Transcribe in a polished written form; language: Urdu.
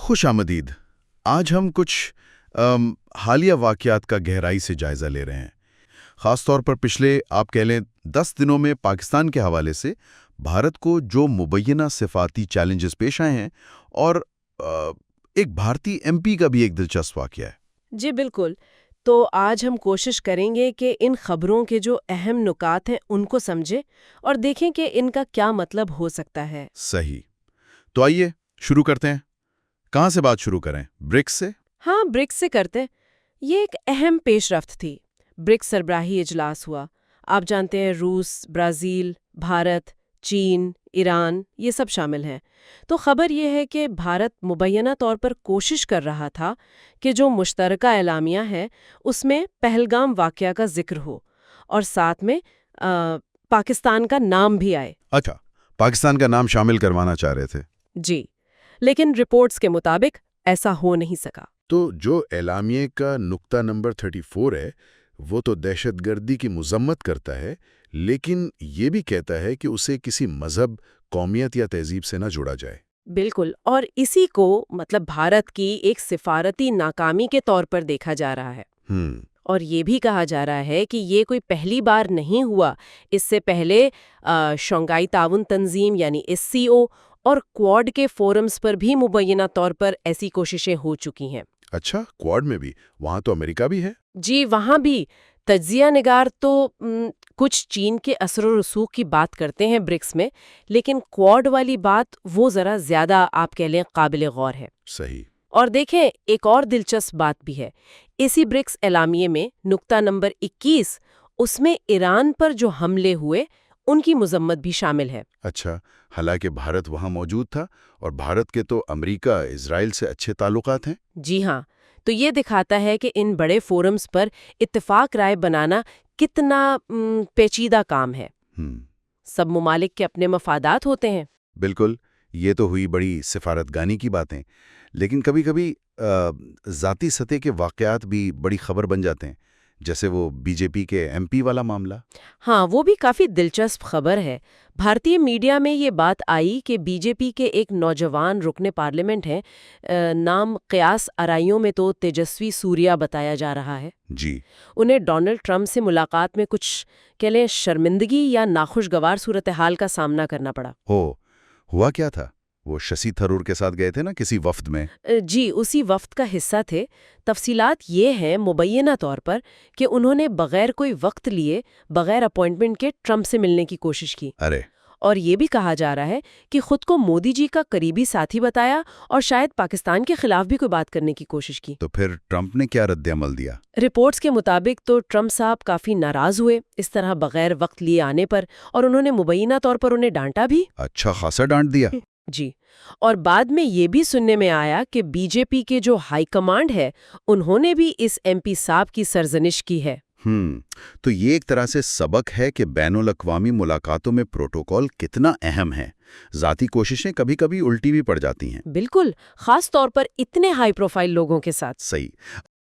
خوش آمدید۔ آج ہم کچھ حالیہ واقعات کا گہرائی سے جائزہ لے رہے ہیں، خاص طور پر پچھلے آپ کہہ لیں 10 دنوں میں پاکستان کے حوالے سے بھارت کو جو مبینہ صفاتی چیلنجز پیش آئے ہیں، اور ایک بھارتی ایم پی کا بھی ایک دلچسپ واقعہ ہے۔ جی بالکل، تو آج ہم کوشش کریں گے کہ ان خبروں کے جو اہم نکات ہیں ان کو سمجھیں اور دیکھیں کہ ان کا کیا مطلب ہو سکتا ہے۔ صحیح، تو آئیے شروع کرتے ہیں۔ کہاں سے بات شروع کریں؟ برکس سے؟ ہاں، برکس سے کرتے۔ یہ ایک اہم پیش رفت تھی۔ برکس سربراہی اجلاس ہوا۔ آپ جانتے ہیں روس، برازیل، بھارت، چین، ایران یہ سب شامل ہیں۔ تو خبر یہ ہے کہ بھارت مبینہ طور پر کوشش کر رہا تھا کہ جو مشترکہ اعلامیہ ہے اس میں پہلگام واقعہ کا ذکر ہو اور ساتھ میں پاکستان کا نام بھی آئے۔ اچھا، پاکستان کا نام شامل کروانا چاہ رہے تھے؟ جی، لیکن رپورٹس کے مطابق ایسا ہو نہیں سکا۔ تو جو اعلامیے کا نقطہ نمبر 34 ہے وہ تو دہشت گردی کی مذمت کرتا ہے، لیکن یہ بھی کہتا ہے کہ اسے کسی مذہب، قومیت یا تہذیب سے نہ جوڑا جائے۔ بالکل، اور اسی کو بھارت کی ایک سفارتی ناکامی کے طور پر دیکھا جا رہا ہے۔ اور یہ بھی کہا جا رہا ہے کہ یہ کوئی پہلی بار نہیں ہوا۔ اس سے پہلے شنگھائی تعاون تنظیم یعنی SCO اور کوڈ کے فورمز پر بھی مبینہ طور پر ایسی کوششیں ہو چکی ہیں۔ اچھا، کوڈ میں بھی؟ وہاں تو امریکہ بھی ہے۔ جی، وہاں بھی تجزیہ نگار تو کچھ چین کے اثر و رسوخ کی بات کرتے ہیں برکس میں، لیکن کوڈ والی بات وہ ذرا زیادہ آپ کہہ لیں قابل غور ہے۔ صحیح۔ اور دیکھیں، ایک اور دلچسپ بات بھی ہے۔ اسی برکس اعلامیے میں نقطہ نمبر 21 اس میں ایران پر جو حملے ہوئے ان کی مذمت بھی شامل ہے۔ اچھا، حالانکہ بھارت وہاں موجود تھا اور بھارت کے تو امریکہ، اسرائیل سے اچھے تعلقات ہیں۔ جی ہاں، تو یہ دکھاتا ہے کہ ان بڑے فورمز پر اتفاق رائے بنانا کتنا پیچیدہ کام ہے۔ سب ممالک کے اپنے مفادات ہوتے ہیں۔ بالکل، یہ تو ہوئی بڑی سفارتگانی کی باتیں، لیکن کبھی کبھی ذاتی سطح کے واقعات بھی بڑی خبر بن جاتے ہیں، جیسے وہ BJP کے MP والا معاملہ۔ ہاں، وہ بھی کافی دلچسپ خبر ہے۔ بھارتی میڈیا میں یہ بات آئی کہ BJP کے ایک نوجوان رکن پارلیمنٹ ہیں، نام قیاس آرائیوں میں تو تیجسوی سوریا بتایا جا رہا ہے۔ جی، انہیں ڈونلڈ ٹرمپ سے ملاقات میں کچھ کہہ لیں شرمندگی یا ناخوشگوار صورتحال کا سامنا کرنا پڑا۔ ہوا کیا تھا؟ وہ ششی تھرور کے ساتھ گئے تھے نا کسی وفد میں؟ جی، اسی وفد کا حصہ تھے۔ تفصیلات یہ ہیں مبینہ طور پر کہ انہوں نے بغیر کوئی وقت لیے، بغیر اپوائنٹمنٹ کے ٹرمپ سے ملنے کی کوشش کی۔ ارے! اور یہ بھی کہا جا رہا ہے کہ خود کو مودی جی کا قریبی ساتھی بتایا اور شاید پاکستان کے خلاف بھی کوئی بات کرنے کی کوشش کی۔ تو پھر ٹرمپ نے کیا رد عمل دیا؟ رپورٹس کے مطابق تو ٹرمپ صاحب کافی ناراض ہوئے اس طرح بغیر وقت لیے آنے پر، اور انہوں نے مبینہ طور پر انہیں ڈانٹا بھی۔ اچھا خاصا ڈانٹ دیا؟ جی، اور بعد میں یہ بھی سننے میں آیا کہ BJP کے جو ہائی کمانڈ ہے انہوں نے بھی اس MP صاحب کی سرزنش کی ہے۔ تو یہ ایک طرح سے سبق ہے کہ بین الاقوامی ملاقاتوں میں پروٹوکول کتنا اہم ہے۔ ذاتی کوششیں کبھی کبھی الٹی بھی پڑ جاتی ہیں۔ بالکل، خاص طور پر اتنے ہائی پروفائل لوگوں کے ساتھ۔ صحیح۔